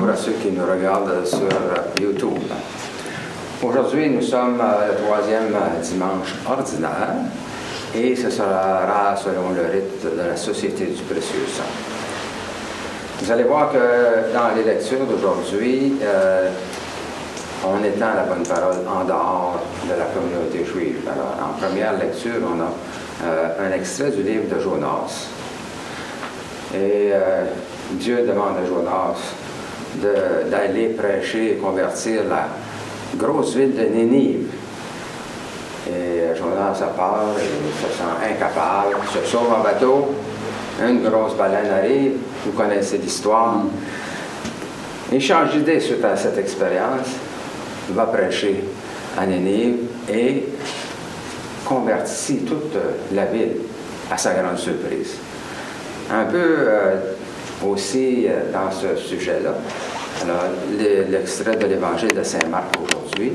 bonjour à ceux qui nous regardent sur YouTube. Aujourd'hui, nous sommes le troisième dimanche ordinaire et ce sera selon le rite de la Société du Précieux Sang. Vous allez voir que dans les lectures d'aujourd'hui, on étend la bonne parole en dehors de la communauté juive. Alors, en première lecture, on a un extrait du livre de Jonas. Et Dieu demande à Jonas d'aller prêcher et convertir la grosse ville de Nénive. Et Jonas a peur, il se sent incapable, se sauve en bateau, une grosse baleine arrive, vous connaissez l'histoire. Il change d'idée suite à cette expérience, il va prêcher à Nénive et convertit toute la ville à sa grande surprise. Un peu aussi dans ce sujet-là, alors l'extrait de l'évangile de Saint Marc aujourd'hui,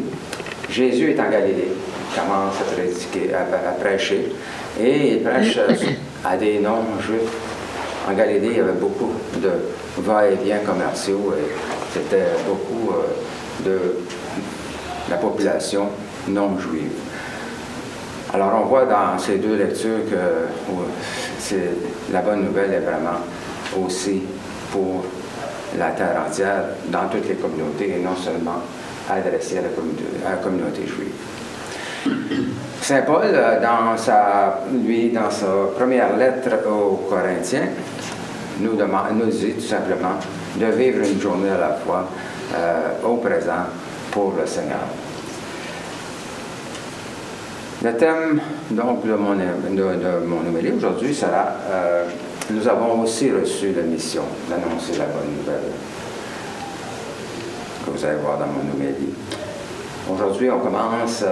Jésus est en Galilée, il commence à prêcher, et il prêche à des non-juifs. En Galilée, il y avait beaucoup de va-et-vient commerciaux, et c'était beaucoup de la population non-juive. Alors, on voit dans ces deux lectures que la bonne nouvelle est vraiment aussi pour la terre entière, dans toutes les communautés, et non seulement adressée à la communauté juive. Saint Paul, dans sa première lettre aux Corinthiens, nous dit tout simplement de vivre une journée à la fois au présent pour le Seigneur. Le thème donc, de mon homélie aujourd'hui sera nous avons aussi reçu la mission d'annoncer la bonne nouvelle, que vous allez voir dans mon homélie. Aujourd'hui, on commence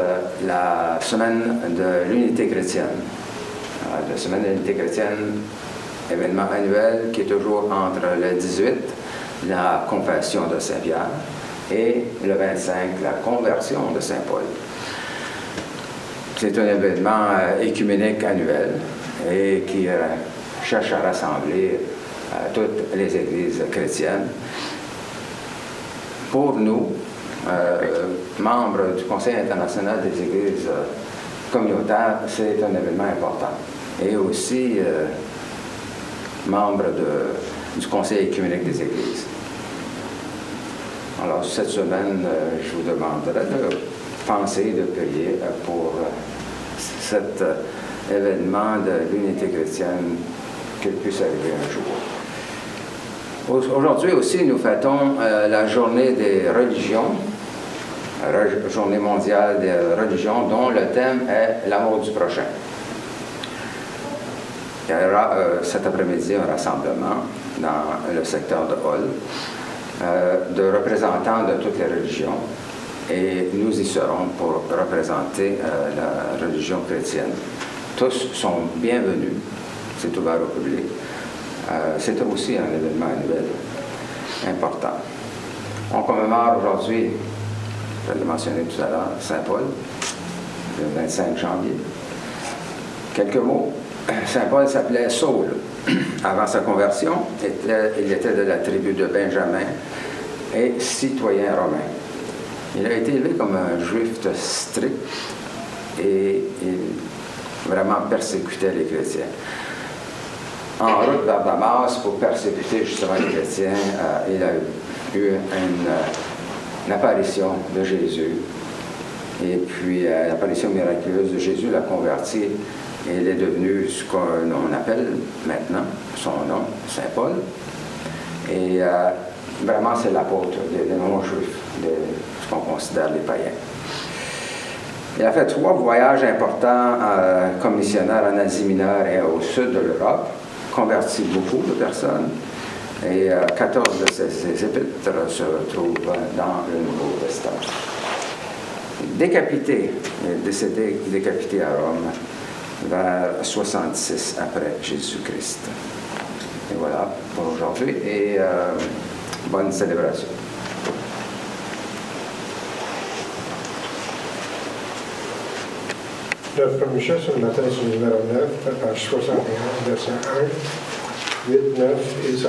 la semaine de l'unité chrétienne. La semaine de l'unité chrétienne, événement annuel qui est toujours entre le 18, la confession de Saint-Pierre, et le 25, la conversion de Saint-Paul. C'est un événement écuménique annuel et qui cherche à rassembler toutes les églises chrétiennes. Pour nous, membres du Conseil international des églises communautaires, c'est un événement important. Et aussi membre du Conseil écuménique des églises. Alors, cette semaine, je vous demanderai de penser, de prier pour cet événement de l'unité chrétienne qu'il puisse arriver un jour. Aujourd'hui aussi, nous fêtons la journée des religions, journée mondiale des religions, dont le thème est l'amour du prochain. Il y aura cet après-midi un rassemblement dans le secteur de Hall de représentants de toutes les religions. Et nous y serons pour représenter la religion chrétienne. Tous sont bienvenus, c'est ouvert au public. C'est aussi un événement annuel important. On commémore aujourd'hui, je l'ai mentionné tout à l'heure, Saint-Paul, le 25 janvier. Quelques mots. Saint-Paul s'appelait Saul. Avant sa conversion, il était de la tribu de Benjamin et citoyen romain. Il a été élevé comme un juif strict et il vraiment persécutait les chrétiens. En route vers Damas, pour persécuter justement les chrétiens, il a eu une apparition de Jésus. Et puis l'apparition miraculeuse de Jésus l'a converti et il est devenu ce qu'on appelle maintenant son nom, Saint Paul. Et vraiment, c'est l'apôtre des non-juifs, ce qu'on considère les païens. Il a fait 3 voyages importants comme missionnaire en Asie mineure et au sud de l'Europe, converti beaucoup de personnes, et 14 de ses épîtres se retrouvent dans le Nouveau Testament. Décapité, il est décédé décapité à Rome vers 66 après Jésus-Christ. Et voilà pour aujourd'hui et bonne célébration. Notre premier chef ce matin, c'est le numéro 9, page 61, verset 1, 8, 9 et 16.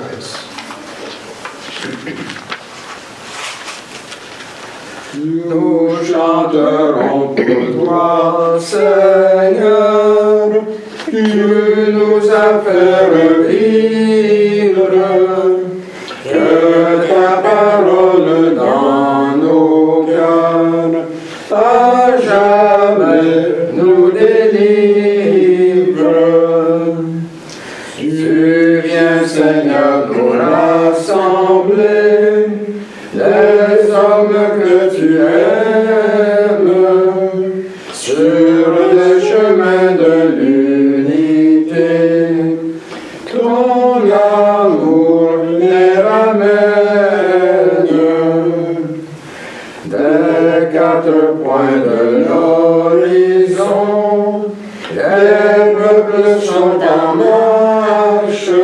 Nous chanterons pour toi, Seigneur, tu nous as fait revivre, que ta parole dans nos cœurs à jamais nous délivre. Tu viens, Seigneur, nous rassembler, les hommes que tu aimes, sur le chemin de l'unité. Ton amour les ramène des quatre points de l'horizon. Les peuples sont en marche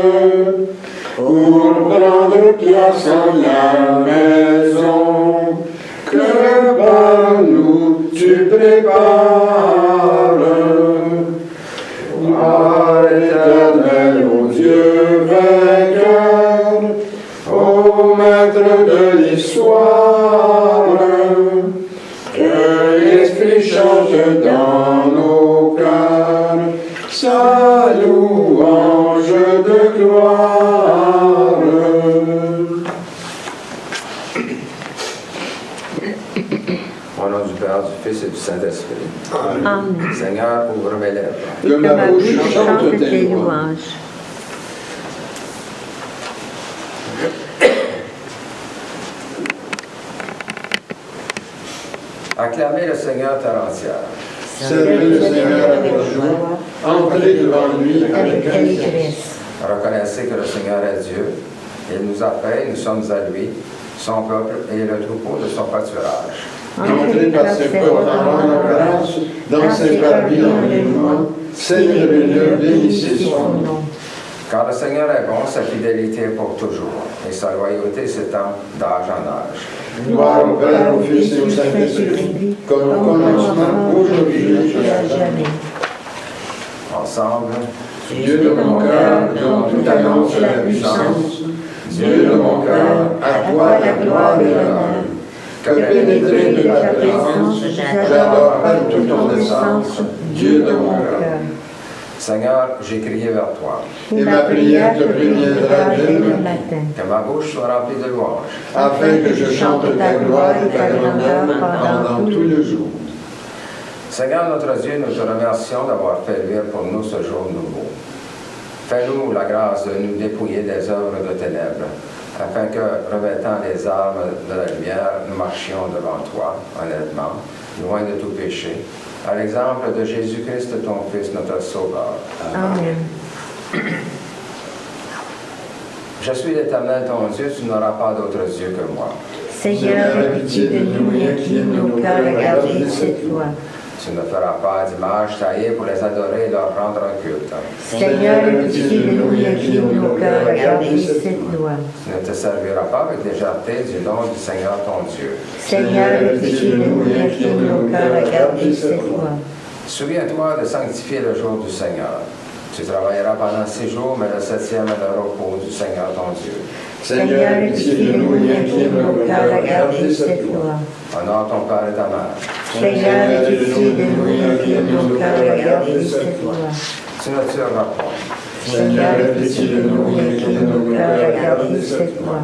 pour prendre place en la maison que par nous tu prépares. Gloire éternelle au Dieu vainqueur, au maître de l'histoire, que l'Esprit chante dans nos cœurs sa louange de gloire. Au nom du Père, du Fils et du Saint-Esprit. Amen. Seigneur, ouvre mes lèvres. Que ma bouche chante tes louanges. louanges. Acclamez le Seigneur terre entière. Servez le Seigneur avec joie, entrez devant lui avec allégresse. Reconnaissez que le Seigneur est Dieu. Il nous a fait, nous sommes à lui, son peuple et le troupeau de son pâturage. Entrez par ses portes en rendant grâce, dans ses parvis en louant. Seigneur et Dieu, bénissez son nom. Car le Seigneur est bon, sa fidélité est pour toujours, et sa loyauté s'étend d'âge en âge. Gloire au Père, au Fils et au Saint-Esprit, comme au commencement, aujourd'hui et à jamais. Ensemble, Dieu de mon cœur, dont tout annonce la puissance, Dieu de mon cœur, à toi la gloire et l'honneur. Que pénétré de ta présence, j'adore par toute ton essence, Dieu de mon cœur. Seigneur, j'ai crié vers toi, Et ma prière te préviendra dès le matin, que ma bouche soit remplie de louanges. afin que je chante ta gloire et ta grandeur pendant tout le jour. Seigneur notre Dieu, nous te remercions d'avoir fait luire pour nous ce jour nouveau. Fais-nous la grâce de nous dépouiller des œuvres de ténèbres, afin que, revêtant les armes de la lumière, nous marchions devant toi, honnêtement, loin de tout péché, à l'exemple de Jésus-Christ, ton Fils, notre Sauveur. Amen. Je suis l'Éternel, ton Dieu, tu n'auras pas d'autre Dieu que moi. Seigneur, aie pitié de nous et incline nos cœurs à garder cette loi. Tu ne feras pas d'image taillée pour les adorer et leur rendre un culte. Seigneur, aie pitié de nous et incline nos cœurs à garder cette loi. Tu ne te serviras pas avec légèreté du nom du Seigneur ton Dieu. Seigneur, aie pitié de nous et incline nos cœurs à garder cette loi. Souviens-toi de sanctifier le jour du Seigneur. Tu travailleras pendant 6 jours, mais le 7e est le repos du Seigneur ton Dieu. Seigneur, aie pitié de nous et incline nos cœurs à garder cette loi. Honore ton père et ta mère. Seigneur, aie pitié de nous et incline nos cœurs à garder cette loi. Tu ne tueras point. Seigneur, aie pitié de nous et incline nos cœurs à garder cette loi.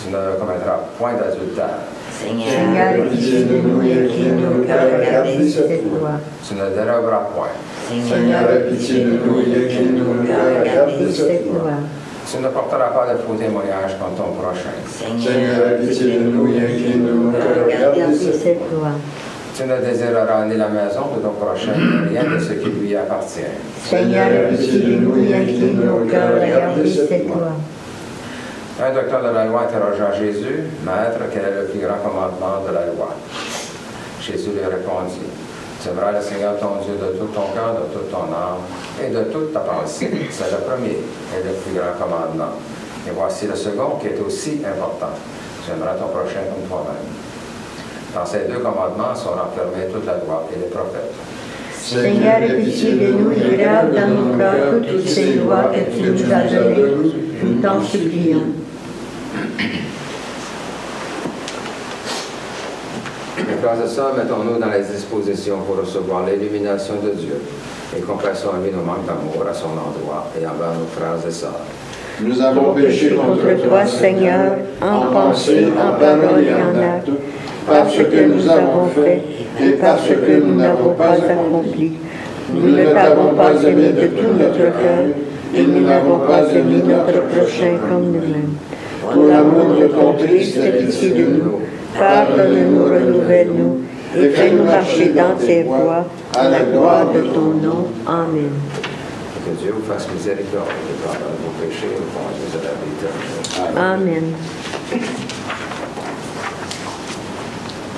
Tu ne commettras point d'adultère. Seigneur, aie pitié de nous et incline nos cœurs à garder cette loi. Tu ne déroberas point. Seigneur, aie pitié de nous et incline nos cœurs à garder cette loi. Tu ne porteras pas de faux témoignages contre ton prochain. Seigneur, aie pitié de nous et incline nos cœurs à garder cette loi. Tu ne désireras ni la maison de ton prochain, ni rien de ce qui lui appartient. Seigneur, aie pitié de nous et incline nos cœurs à garder cette loi. Un docteur de la loi interrogea Jésus, Maître, quel est le plus grand commandement de la loi? Jésus lui répondit, tu aimeras le Seigneur ton Dieu de tout ton cœur, de toute ton âme et de toute ta pensée. C'est le premier et le plus grand commandement. Et voici le second qui est aussi important. Tu aimeras ton prochain comme toi-même. Dans ces 2 commandements sont renfermés toute la loi et les prophètes. Seigneur, aie pitié de nous et garde dans nos cœurs toutes ces lois que tu nous as données. Nous t'en supplions. grâce à ça, mettons-nous dans les dispositions pour recevoir l'illumination de Dieu et compassion à lui nos manques d'amour à son endroit et envers nos frères et sœurs. Nous avons péché contre toi, Seigneur, en pensée, en parole et en acte, parce que nous avons fait et parce que nous n'avons pas accompli. Nous ne t'avons pas aimé de tout notre cœur et nous n'avons pas aimé notre prochain comme nous-mêmes. Pour l'amour de ton Christ, aie pitié de nous, pardonne-nous, renouvelle-nous et fais-nous marcher dans tes voies à la gloire de ton nom. Amen. Que Dieu vous fasse miséricorde et pardonne vos péchés et vous conduise à la vie éternelle. Amen.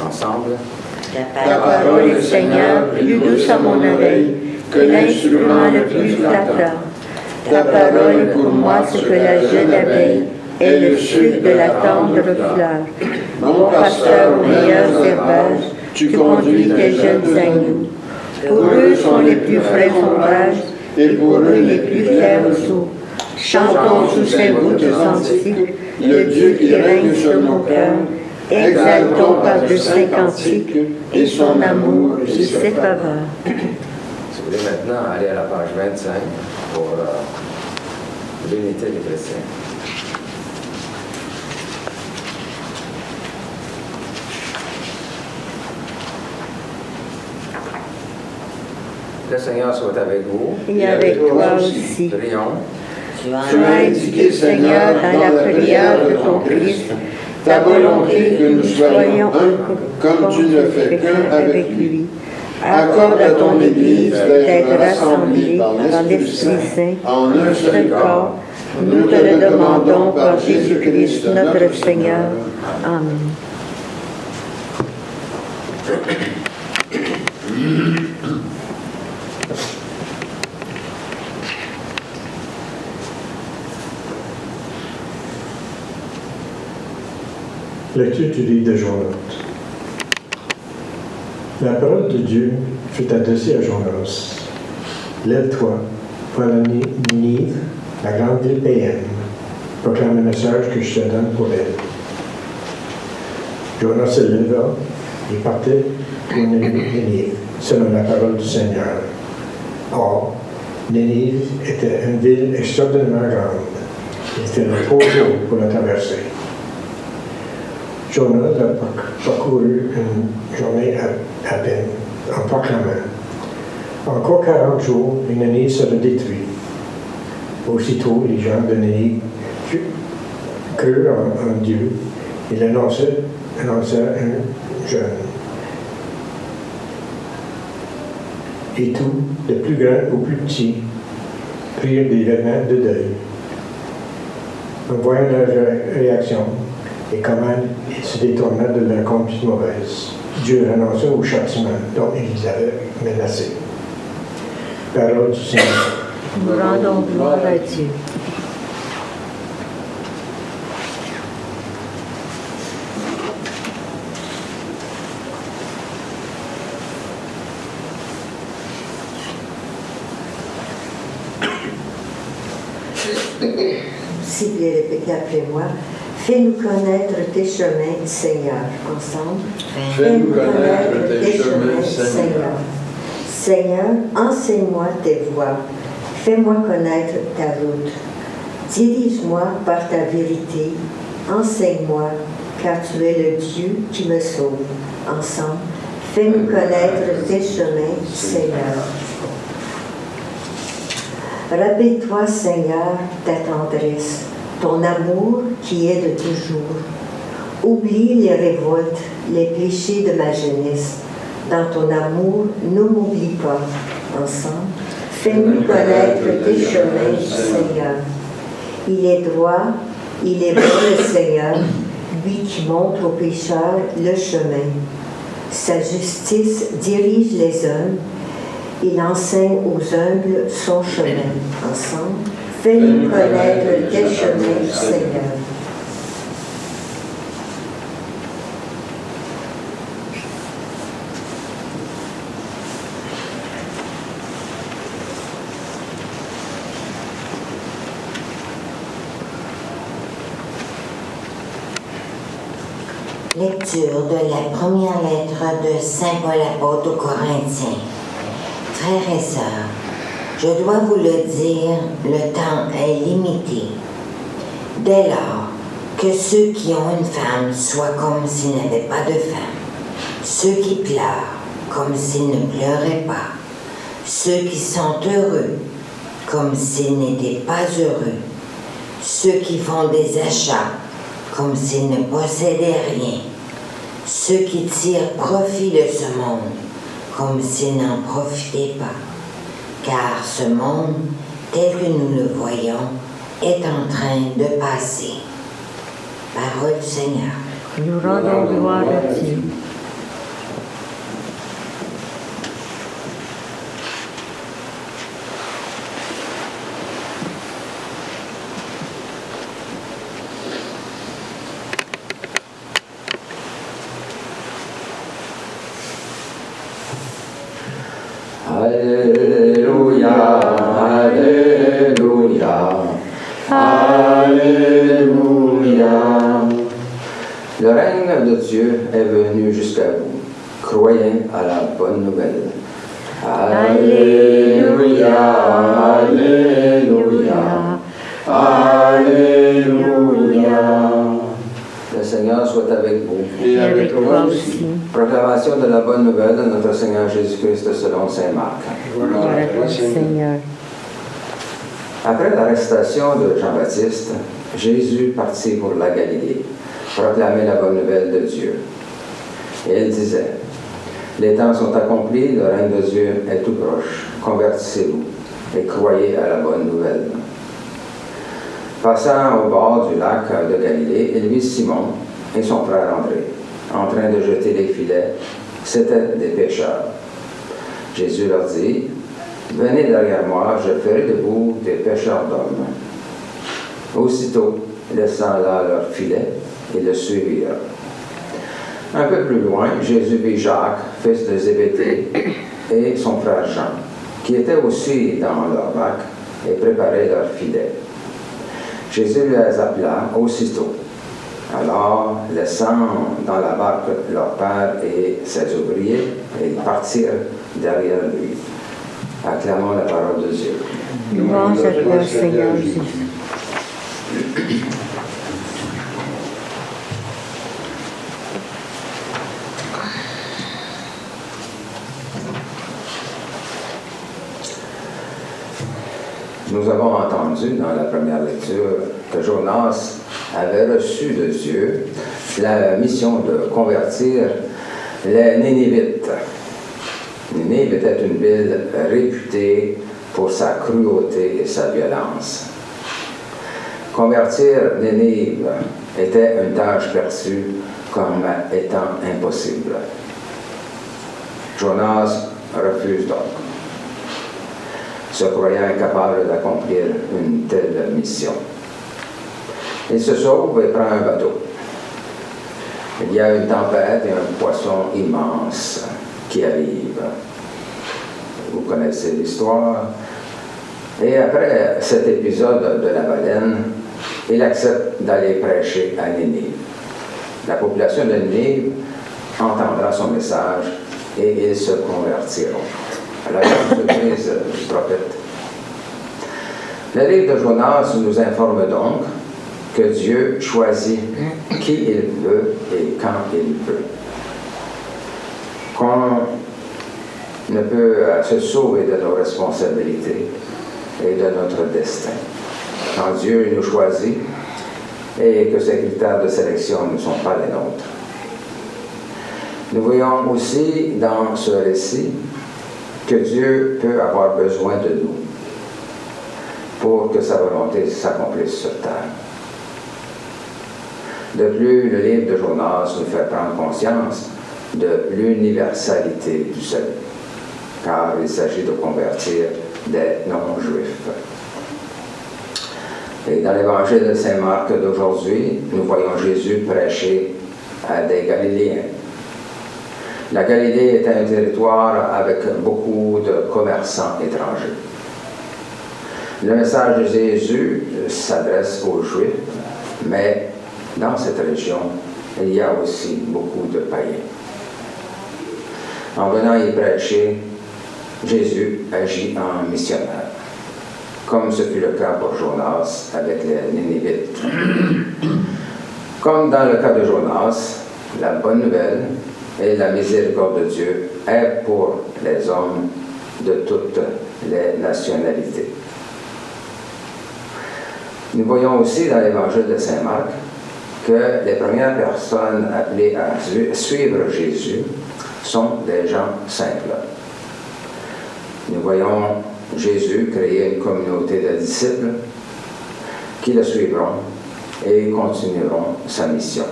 Ensemble, Ta parole est, Seigneur, plus douce à mon oreille que l'instrument le plus flatteur. Ta parole est pour moi ce que la jeune abeille est le sucre de la tendre fleur. Mon pasteur aux meilleurs herbages, tu conduis tes jeunes agneaux. Pour eux sont les plus frais ombrages, et pour eux les plus clairs eaux. Chantons sous ces voûtes antiques le Dieu qui règne sur nos cœurs. Exaltons par de saints cantiques et son amour et ses faveurs. si vous voulez maintenant aller à la page 25 pour l'unité des chrétiens. Le Seigneur soit avec vous. Et avec toi aussi. Prions. Tu as indiqué, Seigneur, dans la prière de ton Christ, ta volonté que nous soyons un, comme tu ne fais qu'un avec lui. Accorde à ton Église d'être rassemblée par l'Esprit Saint en un seul corps. Nous te le demandons par Jésus-Christ, notre Seigneur. Amen. Lecture du livre de Jonas. La parole de Dieu fut adressée à Jonas. Lève-toi, va à Ninive, la grande ville païenne. Proclame le message que je te donne pour elle. Jonas se leva et partait pour Ninive, selon la parole du Seigneur. Or, Ninive était une ville extraordinairement grande. Il fallait 3 jours pour la traverser. Jonas a parcouru une journée à peine en proclamant « Encore 40 jours, et Ninive sera détruite. » Aussitôt, les gens de Ninive crurent en Dieu et annonçaient un jeûne. Et tout, de plus grand au plus petit, prirent des vêtements de deuil. En voyant leur réaction, et comment ils se détournaient de leur conduite mauvaise, Dieu renonça au châtiment dont il les avait menacés. Parole du Seigneur. Nous rendons gloire à Dieu. Si vous les répétez après moi, fais-nous connaître tes chemins, Seigneur. Ensemble. Fais-nous connaître tes chemins, Seigneur. Seigneur, enseigne-moi tes voies. Fais-moi connaître ta route. Dirige-moi par ta vérité. Enseigne-moi, car tu es le Dieu qui me sauve. Ensemble. Fais-nous connaître tes chemins, Seigneur. Rappelle-toi, Seigneur, ta tendresse, ton amour qui est de toujours. Oublie les révoltes, les péchés de ma jeunesse. Dans ton amour, ne m'oublie pas. Ensemble, fais-nous connaître tes chemins, Seigneur. Il est droit, il est bon le Seigneur, lui qui montre aux pécheurs le chemin. Sa justice dirige les hommes. Il enseigne aux humbles son chemin. Ensemble, fais-nous connaître tes chemins, Seigneur. Lecture de la première lettre de Saint Paul apôtre aux Corinthiens. Frères et sœurs, je dois vous le dire, le temps est limité. Dès lors, que ceux qui ont une femme soient comme s'ils n'avaient pas de femme, ceux qui pleurent comme s'ils ne pleuraient pas, ceux qui sont heureux comme s'ils n'étaient pas heureux, ceux qui font des achats comme s'ils ne possédaient rien, ceux qui tirent profit de ce monde comme s'ils n'en profitaient pas, car ce monde, tel que nous le voyons, est en train de passer. Parole du Seigneur. Nous rendons gloire à Dieu. Alléluia, Alléluia, Alléluia. Le règne de Dieu est venu jusqu'à vous. Croyez à la bonne nouvelle. Alléluia, Alléluia, Alléluia. Le Seigneur soit avec vous. Et avec toi aussi. Proclamation de la bonne nouvelle de notre Seigneur Jésus-Christ selon saint Marc. Gloire à toi, Seigneur. Après l'arrestation de Jean-Baptiste, Jésus partit pour la Galilée, proclamer la bonne nouvelle de Dieu. Et il disait, « Les temps sont accomplis, le règne de Dieu est tout proche. Convertissez-vous et croyez à la bonne nouvelle. » Passant au bord du lac de Galilée, il vit Simon et son frère André en train de jeter les filets. C'étaient des pêcheurs. Jésus leur dit, « Venez derrière moi, je ferai de vous des pêcheurs d'hommes. » Aussitôt, laissant là leur filet, ils le suivirent. Un peu plus loin, Jésus vit Jacques, fils de Zébédée, et son frère Jean, qui étaient aussi dans leur bac et préparaient leur filet. Jésus les appela aussitôt. Alors, laissant dans la barque leur père et ses ouvriers, ils partirent derrière lui. Acclamons la parole de Dieu. Louange à toi, Seigneur Jésus. Nous avons entendu dans la première lecture que Jonas avait reçu de Dieu la mission de convertir les Nénivites. Nénive était une ville réputée pour sa cruauté et sa violence. Convertir Nénive était une tâche perçue comme étant impossible. Jonas refuse donc, se croyant incapable d'accomplir une telle mission. Il se sauve et prend un bateau. Il y a une tempête et un poisson immense qui arrive. Vous connaissez l'histoire. Et après cet épisode de la baleine, il accepte d'aller prêcher à Nénive. La population de Nénive entendra son message et ils se convertiront. À la surprise du prophète. Le livre de Jonas nous informe donc que Dieu choisit qui il veut et quand il veut. Qu'on ne peut se sauver de nos responsabilités et de notre destin. Quand Dieu nous choisit et que ses critères de sélection ne sont pas les nôtres. Nous voyons aussi dans ce récit que Dieu peut avoir besoin de nous pour que sa volonté s'accomplisse sur terre. De plus, le livre de Jonas nous fait prendre conscience de l'universalité du salut, car il s'agit de convertir des non-juifs. Et dans l'évangile de Saint Marc d'aujourd'hui, nous voyons Jésus prêcher à des Galiléens. La Galilée était un territoire avec beaucoup de commerçants étrangers. Le message de Jésus s'adresse aux Juifs, mais dans cette région, il y a aussi beaucoup de païens. En venant y prêcher, Jésus agit en missionnaire, comme ce fut le cas pour Jonas avec les Nénévites. Comme dans le cas de Jonas, la bonne nouvelle et la miséricorde de Dieu est pour les hommes de toutes les nationalités. Nous voyons aussi dans l'évangile de Saint Marc que les premières personnes appelées à suivre Jésus sont des gens simples. Nous voyons Jésus créer une communauté de disciples qui le suivront et continueront sa mission.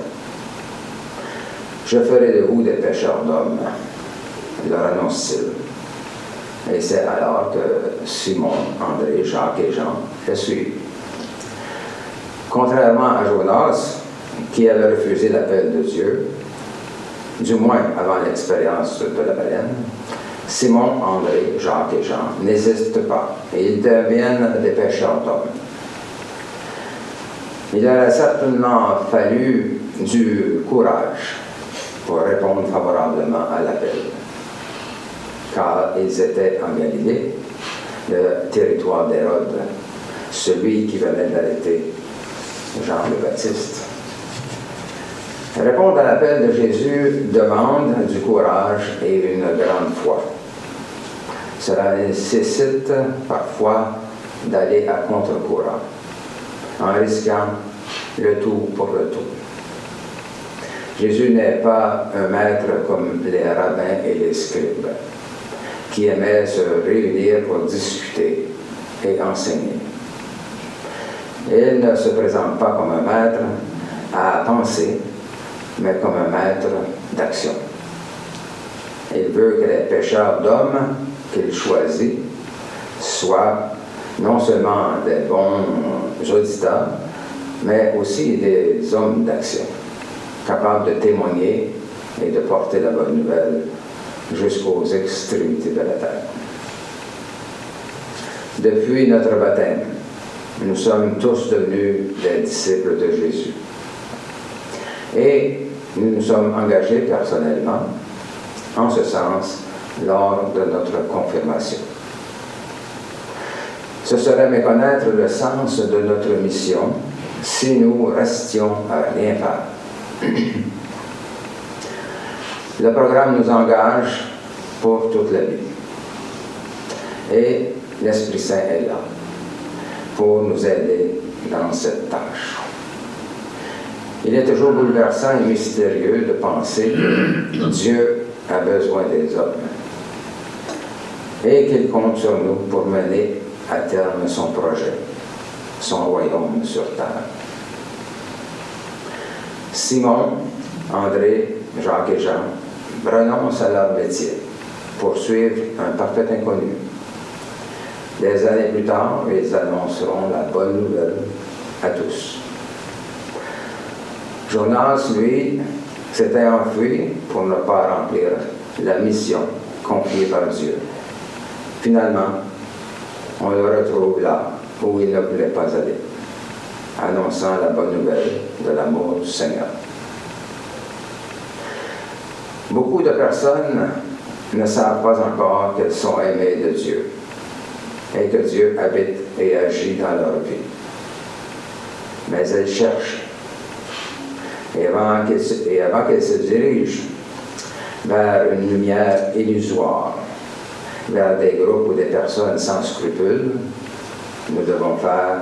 Je ferai de vous des pêcheurs d'hommes, leur annonce-t-il. Et c'est alors que Simon, André, Jacques et Jean le suivent. Contrairement à Jonas, qui avait refusé l'appel de Dieu, du moins avant l'expérience de la baleine, Simon, André, Jacques et Jean n'hésitent pas et ils deviennent des pêcheurs d'hommes. Il aurait certainement fallu du courage pour répondre favorablement à l'appel, car ils étaient en Galilée, le territoire d'Hérode, celui qui venait d'arrêter Jean le Baptiste. Répondre à l'appel de Jésus demande du courage et une grande foi. Cela nécessite parfois d'aller à contre-courant, en risquant le tout pour le tout. Jésus n'est pas un maître comme les rabbins et les scribes, qui aimaient se réunir pour discuter et enseigner. Il ne se présente pas comme un maître à penser, mais comme un maître d'action. Il veut que les pêcheurs d'hommes qu'il choisit soient non seulement des bons auditeurs, mais aussi des hommes d'action, capables de témoigner et de porter la bonne nouvelle jusqu'aux extrémités de la terre. Depuis notre baptême, nous sommes tous devenus des disciples de Jésus. Et nous nous sommes engagés personnellement en ce sens lors de notre confirmation. Ce serait méconnaître le sens de notre mission si nous restions à rien faire. Le programme nous engage pour toute la vie. Et l'Esprit Saint est là pour nous aider dans cette tâche. Il est toujours bouleversant et mystérieux de penser que Dieu a besoin des hommes et qu'il compte sur nous pour mener à terme son projet, son royaume sur terre. Simon, André, Jacques et Jean renoncent à leur métier pour suivre un parfait inconnu. Des années plus tard, ils annonceront la bonne nouvelle à tous. Jonas, lui, s'était enfui pour ne pas remplir la mission confiée par Dieu. Finalement, on le retrouve là où il ne voulait pas aller, annonçant la bonne nouvelle de l'amour du Seigneur. Beaucoup de personnes ne savent pas encore qu'elles sont aimées de Dieu et que Dieu habite et agit dans leur vie. Mais elles cherchent. Et avant qu'elles se dirigent vers une lumière illusoire, vers des groupes ou des personnes sans scrupules, nous devons faire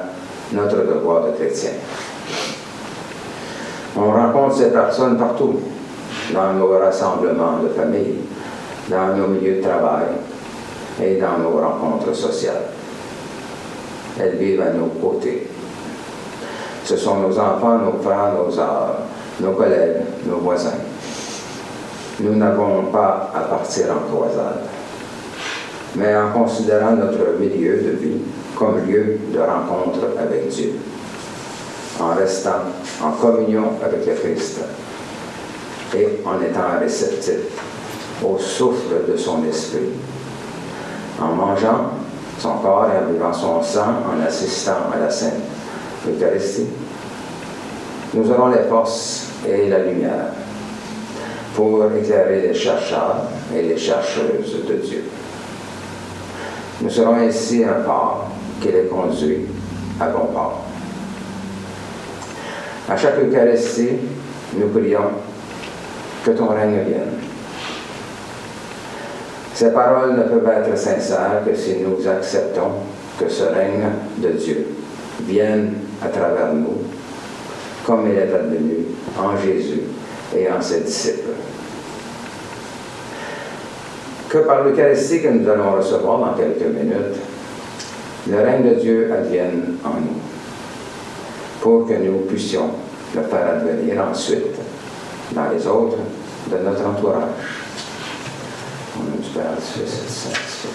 notre devoir de chrétien. On rencontre ces personnes partout, dans nos rassemblements de famille, dans nos milieux de travail et dans nos rencontres sociales. Elles vivent à nos côtés. Ce sont nos enfants, nos frères, nos sœurs, nos collègues, nos voisins. Nous n'avons pas à partir en croisade, mais en considérant notre milieu de vie comme lieu de rencontre avec Dieu, en restant en communion avec le Christ et en étant réceptif au souffle de son esprit, en mangeant son corps et en buvant son sang, en assistant à la Sainte Eucharistie. Nous aurons les forces et la lumière pour éclairer les chercheurs et les chercheuses de Dieu. Nous serons ainsi un port qui les conduit à bon port. À chaque Eucharistie, nous prions que ton règne vienne. Ces paroles ne peuvent être sincères que si nous acceptons que ce règne de Dieu vienne à travers nous, comme il est advenu en Jésus et en ses disciples. Que par l'Eucharistie que nous allons recevoir dans quelques minutes, le règne de Dieu advienne en nous, pour que nous puissions le faire advenir ensuite dans les autres de notre entourage. Au nom du Père, du Fils et du Saint-Esprit.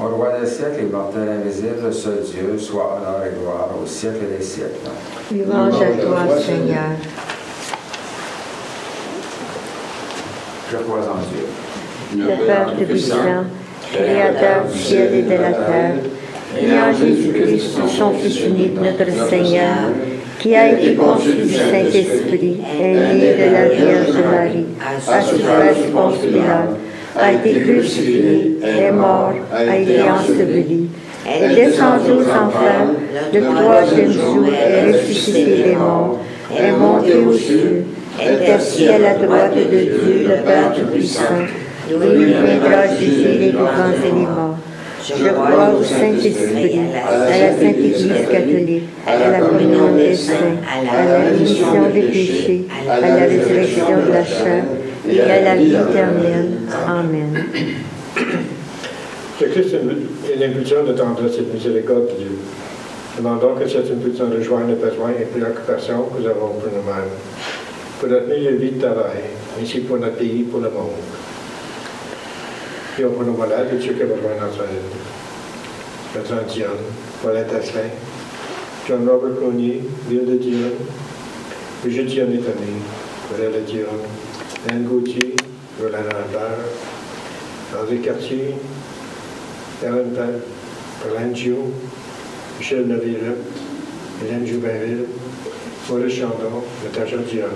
Au roi des siècles, immortel, invisible, seul Dieu, soit honneur et gloire au siècle des siècles. Louange à toi, Seigneur. Je crois en Dieu, Le Père Tout-Puissant, Créateur du ciel et de la terre, et en Jésus-Christ, son Fils unique, notre Seigneur, qui a été conçu du Saint-Esprit, est né de la Vierge Marie, a souffert du Ponce Pilate, a été crucifié, est mort, a été enseveli, est descendu aux enfers, le troisième jour est ressuscité des morts, est monté aux cieux, est assis à la droite de Dieu, le Père Tout-Puissant, d'où il viendra juger les vivants et les morts. Je crois au Saint-Esprit, à la Sainte Église catholique, à la communion des saints, à la rémission des péchés, à la résurrection de la chair et à la vie éternelle. Amen. Le Christ est l'impulsion de tendresse et de miséricorde de Dieu. Demandons que cette impulsion rejoigne les besoins et préoccupations que nous avons pour nous-mêmes, pour notre milieu de vie de travail, ainsi que pour notre pays, pour le monde. Prions pour nos malades et ceux qui ont besoin notre aide. Notre Dionne, Paulette Asselin, John Robert Clooney, Ville de Dionne, Brigitte Dionne-Étonné, Valérie Dionne, Anne Gauthier, Roland Lambert, André Cartier, Aaron Pack, Roland Gio, Michel Navirette, Hélène Joubinville, Maurice Chandon, Natacha Dionne.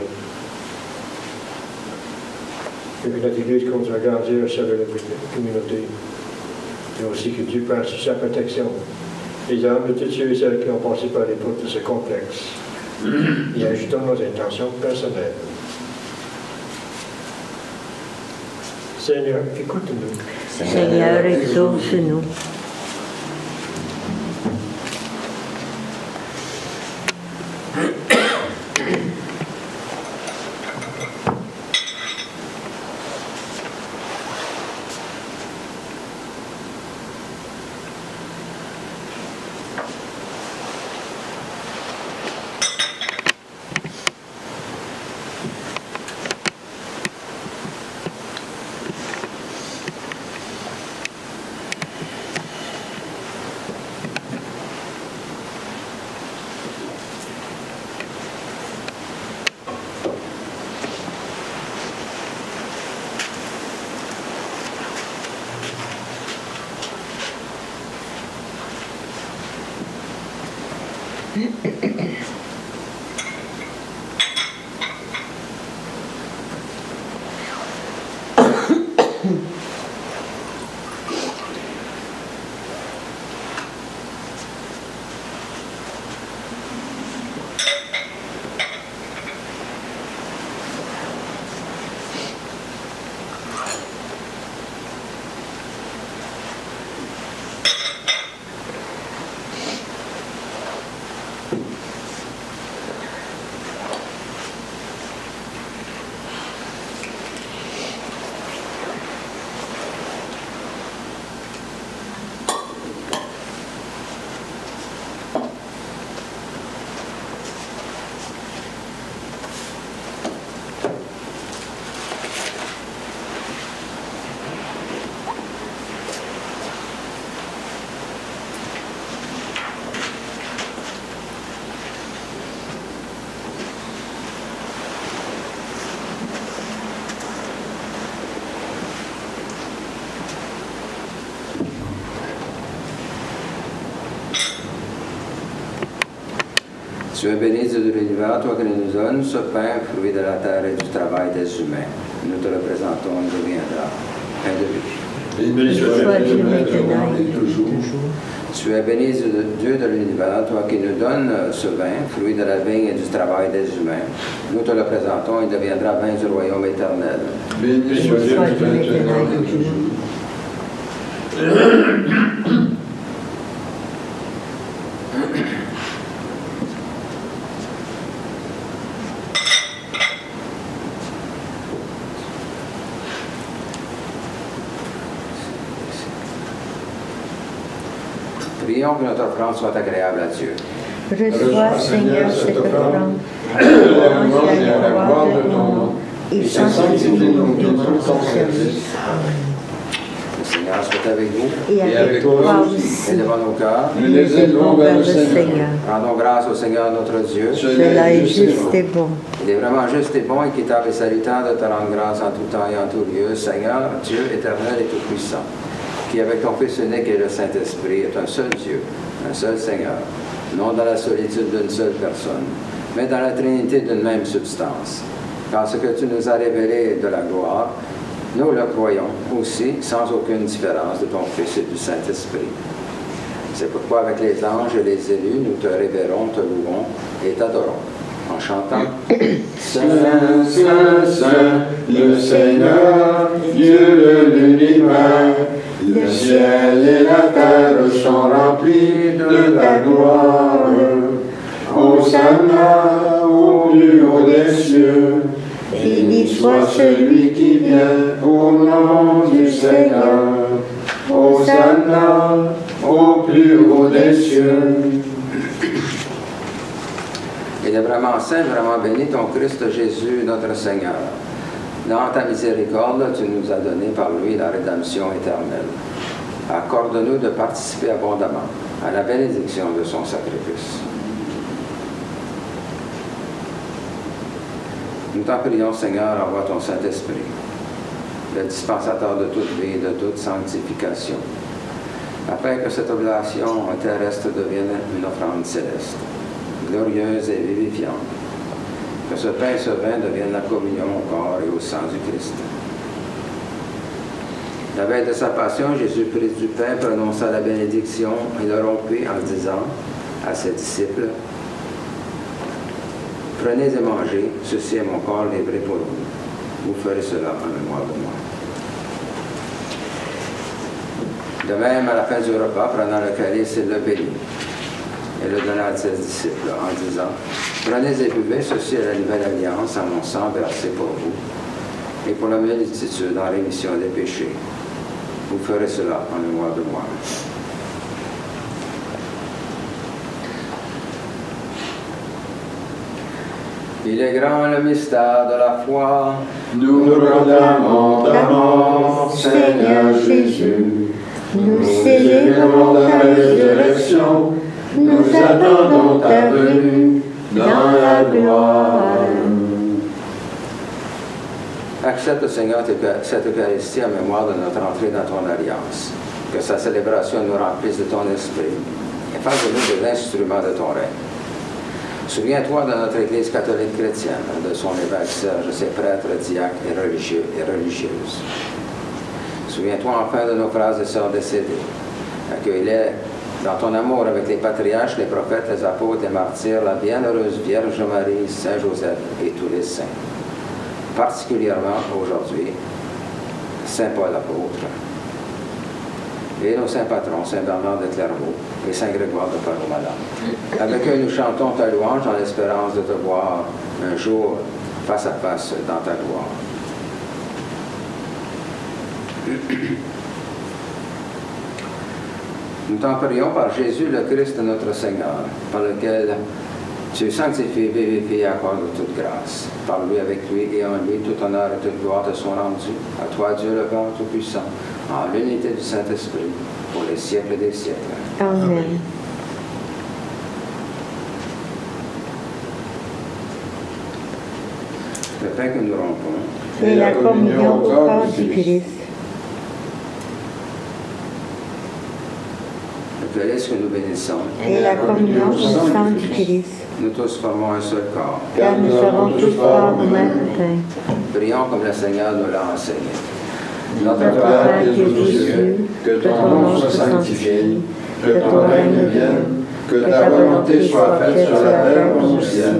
Et que notre Église continue à garder au service de la communauté. Et aussi que Dieu passe sur sa protection. Les âmes de tous ceux et celles qui ont passé par les portes de ce complexe. Et ajoutons nos intentions personnelles. Seigneur, écoute-nous. Seigneur, exauce-nous. Sois béni de l'univers, toi qui nous donnes ce pain, fruit de la terre et du travail des humains. Nous te le présentons, il deviendra pain de vie. Béni soit Dieu maintenant et toujours. Tu es béni de Dieu de l'univers, toi qui nous donnes ce vin, fruit de la vigne et du travail des humains. Nous te le présentons, il deviendra vin du royaume éternel. Béni soit Dieu maintenant et toujours. Prions que notre offrande soit agréable à Dieu. Reçois, Seigneur, cette offrande, à la gloire et à la gloire de ton nom, et sanctifie-nous de tout ton service. Le Seigneur soit avec vous et avec toi aussi. et devant nos cœurs. Nous les élevons vers le Seigneur. Rendons grâce au Seigneur notre Dieu. Cela est juste et bon. Il est vraiment juste et bon, équitable et salutaire de te rendre grâce en tout temps et en tout lieu, Seigneur, Dieu éternel et tout-puissant, qui avec ton Fils unique et le Saint-Esprit est un seul Dieu, un seul Seigneur, non dans la solitude d'une seule personne, mais dans la Trinité d'une même substance. Car ce que tu nous as révélé de la gloire, nous le croyons aussi sans aucune différence de ton Fils et du Saint-Esprit. C'est pourquoi avec les anges et les élus, nous te révérons, te louons et t'adorons, en chantant Saint, Saint, Saint, le Seigneur, Dieu de l'univers, le ciel et la terre sont remplis de ta gloire. Hosanna au plus haut des cieux, béni soit celui qui vient au nom du Seigneur. Hosanna au plus haut des cieux. Il est vraiment saint, vraiment béni, ton Christ Jésus, notre Seigneur. Dans ta miséricorde, tu nous as donné par lui la rédemption éternelle. Accorde-nous de participer abondamment à la bénédiction de son sacrifice. Nous t'en prions, Seigneur, envoie ton Saint-Esprit, le dispensateur de toute vie et de toute sanctification, afin que cette oblation terrestre devienne une offrande céleste, glorieuse et vivifiante, que ce pain et ce vin deviennent la communion au corps et au sang du Christ. La veille de sa passion, Jésus prit du pain, prononça la bénédiction et le rompit en disant à ses disciples, « Prenez et mangez, ceci est mon corps livré pour vous. Vous ferez cela en mémoire de moi. » De même, à la fin du repas, prenant le calice, il le bénit et le donna à ses disciples en disant, « Prenez et buvez, ceci est la nouvelle alliance en mon sang versé pour vous et pour la multitude en rémission des péchés. Vous ferez cela en mémoire de moi. » Il est grand le mystère de la foi. Nous proclamons ta mort, Seigneur Jésus. Nous célébrons ta résurrection. Nous attendons ta venue dans la gloire. Accepte, Seigneur, cette Eucharistie en mémoire de notre entrée dans ton alliance. Que sa célébration nous remplisse de ton esprit et fasse de nous des instruments de ton règne. Souviens-toi de notre Église catholique chrétienne, de son évêque Serge, ses prêtres, diacres et religieux et religieuses. Souviens-toi enfin de nos frères et sœurs décédés. Accueille-les dans ton amour avec les patriarches, les prophètes, les apôtres, les martyrs, la bienheureuse Vierge Marie, Saint Joseph et tous les saints. Particulièrement aujourd'hui, Saint Paul apôtre, et nos saints patrons, Saint Bernard de Clairvaux et Saint Grégoire de Paroumala. Avec eux, nous chantons ta louange en l'espérance de te voir un jour face à face dans ta gloire. Nous t'en prions par Jésus le Christ notre Seigneur, par lequel tu sanctifies, vivifies et accordes toute grâce. Par lui, avec lui et en lui, tout honneur et toute gloire te sont rendus. À toi, Dieu le Père Tout-Puissant, en l'unité du Saint-Esprit, pour les siècles des siècles. Amen. Le pain que nous rompons Et la communion au corps du Christ. le L'Euchariste que nous bénissons. et la communion du sang du Christ, Nous tous formons un seul corps. car nous serons tous corps au même pain. Prions comme le Seigneur nous l'a enseigné. Notre Père qui es aux cieux, que ton nom soit sanctifié, que ton règne vienne, que ta volonté soit faite sur la terre comme au ciel.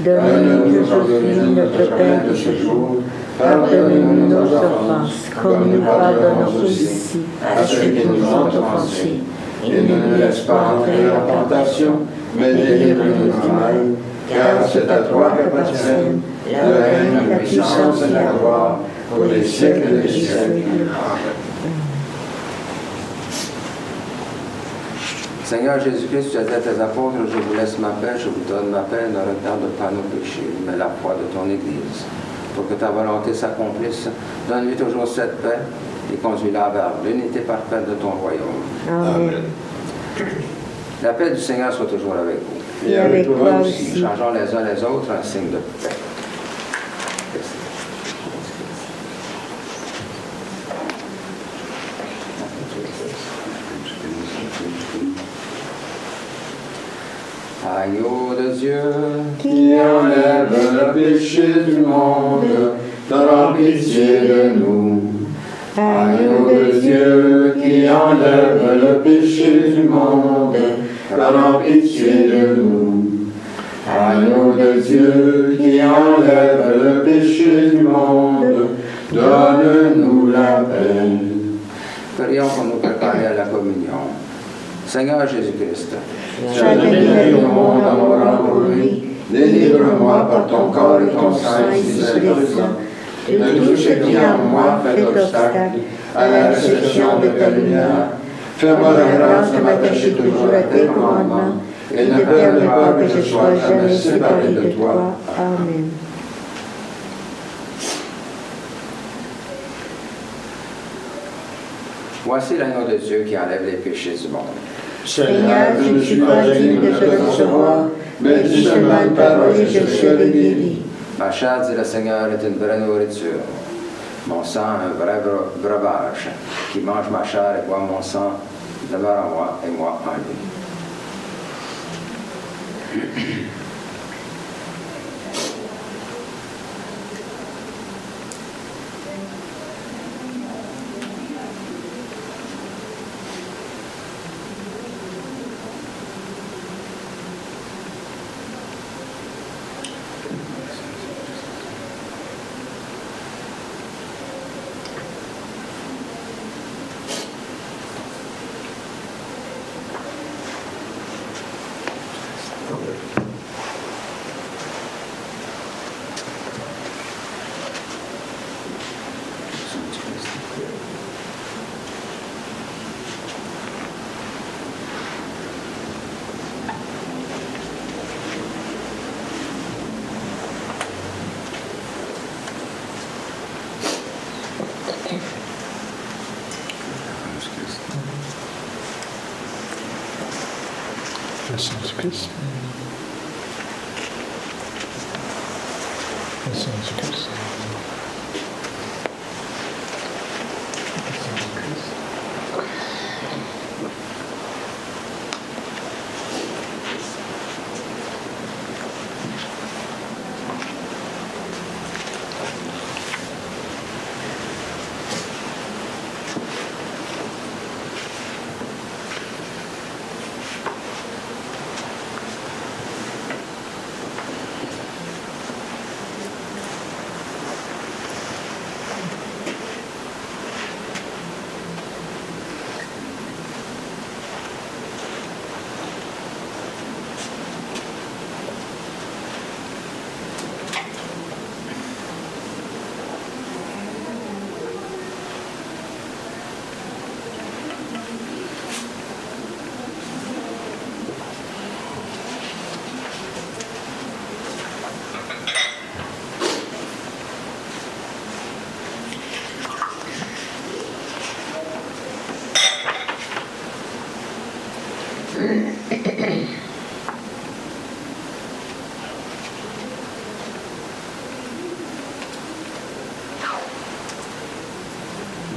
Donne-nous aujourd'hui notre pain de ce jour. Pardonne-nous nos offenses, comme nous pardonnons aussi à ceux qui nous ont offensés. Et ne nous laisse pas entrer en tentation, mais délivre-nous du mal, car c'est à toi qu'appartiennent le règne, la puissance et la gloire, pour les siècles des siècles. Seigneur Jésus-Christ, tu as dit à tes apôtres, je vous laisse ma paix, je vous donne ma paix, ne retarde pas nos péchés, mais la foi de ton Église. Pour que ta volonté s'accomplisse, donne-lui toujours cette paix et conduis-la vers l'unité parfaite de ton royaume. Amen. La paix du Seigneur soit toujours avec vous. Et avec toi aussi. Changeons les uns les autres un signe de paix. Agneau de Dieu, Qui enlève le péché du monde, t'auras pitié de nous. Agneau de Dieu, qui enlève le péché du monde, t'auras pitié de nous. Agneau de Dieu, qui enlève le péché du monde, donne-nous la paix. prions pour nous préparer à la communion. Seigneur Jésus-Christ, Tu as donné au monde en mourant pour lui. Délivre-moi par ton corps et ton sang ici présent de tout ce qui en moi fait obstacle à la réception de ta lumière. Fais-moi la grâce de m'attacher toujours à tes commandements et ne permets pas que je sois jamais séparé de toi. Amen. voici l'agneau de Dieu qui enlève les péchés du monde. Seigneur, je ne suis pas digne de te recevoir, mais dis seulement une parole et je serai guéri. Ma chair, dit le Seigneur, est une vraie nourriture. Mon sang, un vrai breuvage. Qui mange ma chair et boit mon sang, demeure en moi et moi en lui. Le sang du Christ. Le sang du Christ. Le sang du Christ.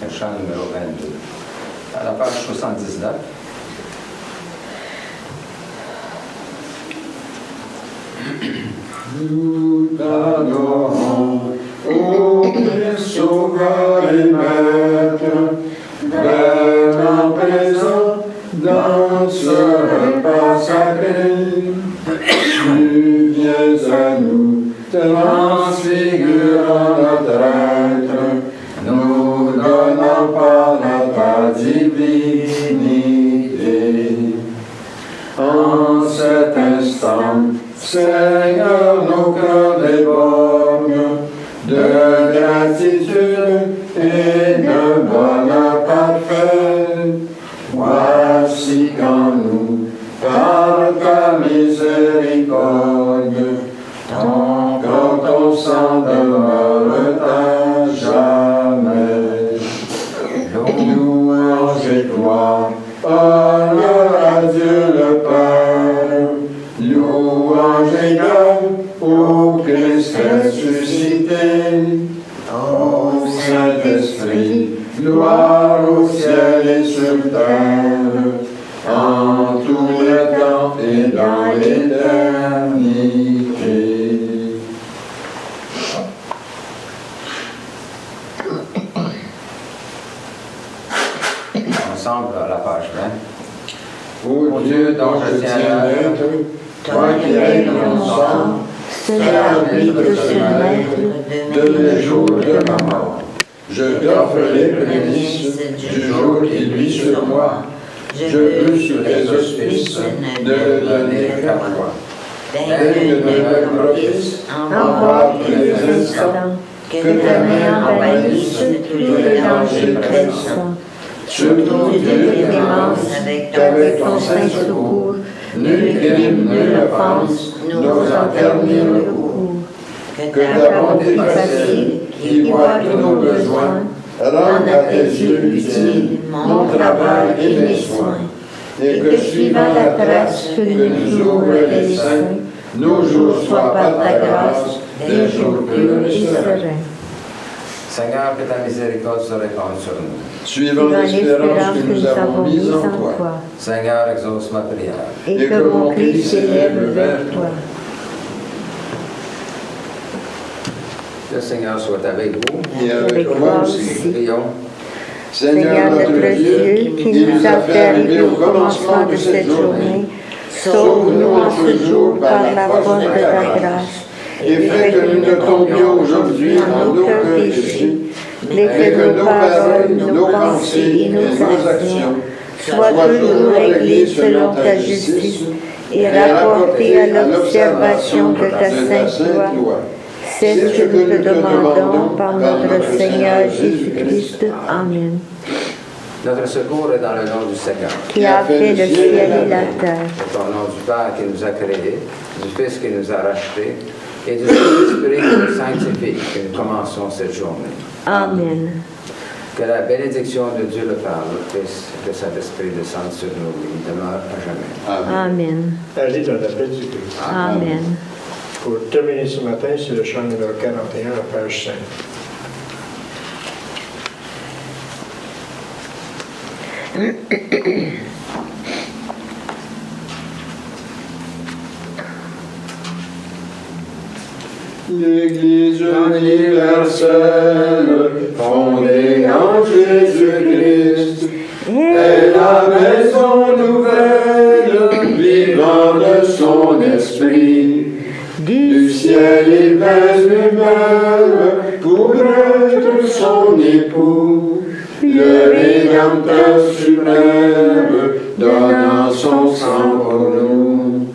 Le chant numéro 22. À la page 79. Nous t'adorons, ô Christ Sauveur et Maître, vraiment présent dans ce repas sacré. Tu viens à nous, transfigurant notre être, nous donnant par ta divinité. En cet instant, Seigneur, nos cœurs débordent de gratitude et de bonheur parfait. Voici qu'en nous, par ta miséricorde, ton corps, ton sang demeure à jamais. Louange et gloire, honneur à Dieu le Père. Louange égale au Christ ressuscité. Ô Saint-Esprit, gloire au ciel et sur terre, en tous les temps et dans l'éternité. Ensemble, à la page 20. Ô Dieu dont je tiens l'être, toi qui es mon sang, c'est l'arbitre de ce maître de mes jours de ma mort. Je t'offre les prémices du jour qui luit sur moi. Je veux sur les auspices ne donner qu'à toi. Daigne de me propice, envoie tous les instants, que ta main envahisse tous les dangers pressants. Surtout Dieu de clémence, qu'avec ton saint secours, nul crime, nulle offense n'osant ternir le cours. Que ta bonté facile, qui voit tous nos besoins, rende à tes yeux utiles mon travail et mes soins. Et que suivant la trace que nous ouvrent les saints, nos jours soient par ta grâce des jours purs et sereins. Seigneur, que ta miséricorde se répande sur nous. Suivant l'espérance que nous avons mise en toi. Seigneur, exauce ma prière. Et que mon cri s'élève vers toi. Le Seigneur soit avec vous. Et avec toi aussi. Prions. Seigneur notre Dieu, qui nous a fait arriver au commencement de cette journée, sauve-nous en ce jour par la force de ta grâce, et fais que nous ne tombions aujourd'hui en aucun péché, mais que nos paroles, nos pensées et nos actions soient toujours réglées selon ta justice et rapportées à l'observation de ta sainte loi. C'est ce que nous te demandons par notre Seigneur Jésus-Christ. Amen. Notre secours est dans le nom du Seigneur. Qui a fait le ciel et la terre. C'est au nom du Père qui nous a créés, du Fils qui nous a rachetés, et du Saint-Esprit qui nous sanctifie, que nous commençons cette journée. Amen. Que la bénédiction de Dieu le Père, le Fils et le Saint-Esprit descende sur nous et demeure à jamais. Amen. Allez dans la paix du Christ. Amen. Pour terminer ce matin, c'est le chant numéro 41, la page 5. L'Église universelle, fondée en Jésus-Christ, est la maison nouvelle, vivant de son esprit, du ciel et plein humaine, pour être son époux, le Rédempteur suprême, donnant son sang pour nous.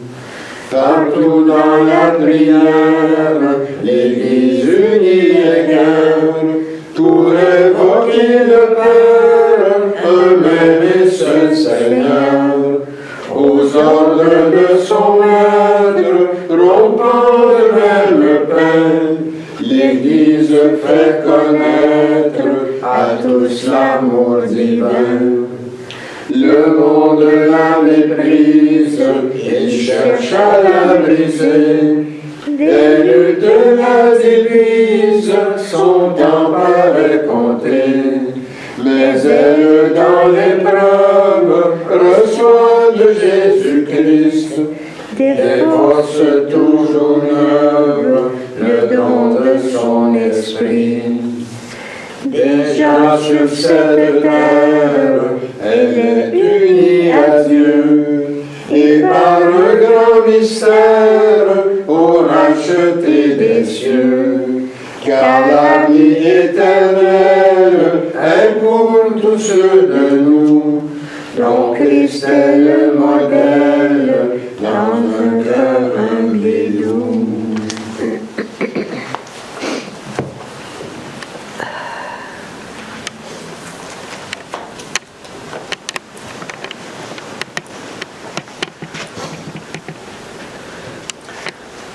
Partout dans la prière, l'Église unie est cœur, pour évoquer le Père, un même et seul Seigneur, aux ordres de son maître, rompant le même pain, l'Église fait connaître à tous l'amour divin. Le monde la méprise et cherche à la briser. Les luttes la divisent, son temps paraît compté. Mais elle, dans l'épreuve, reçoit de Jésus-Christ des forces toujours neuve le don de son esprit. Déjà sur cette terre, elle est unie à Dieu, et par le grand mystère, pour racheter des cieux. Car la vie éternelle est pour tous ceux de nous, dont Christ est le modèle, dans un cœur humble et doux.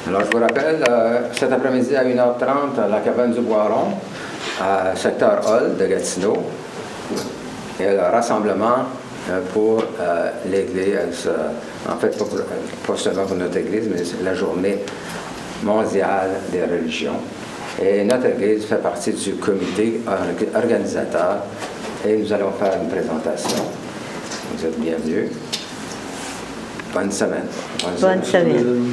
Alors, je vous rappelle, cet après-midi à 1h30, à la cabane du Boiron, secteur Hall de Gatineau, il y a le rassemblement pour l'Église, en fait, pas seulement pour notre Église, mais c'est la journée mondiale des religions. Et notre Église fait partie du comité organisateur et nous allons faire une présentation. Vous êtes bienvenus. Bonne semaine. Bonne semaine.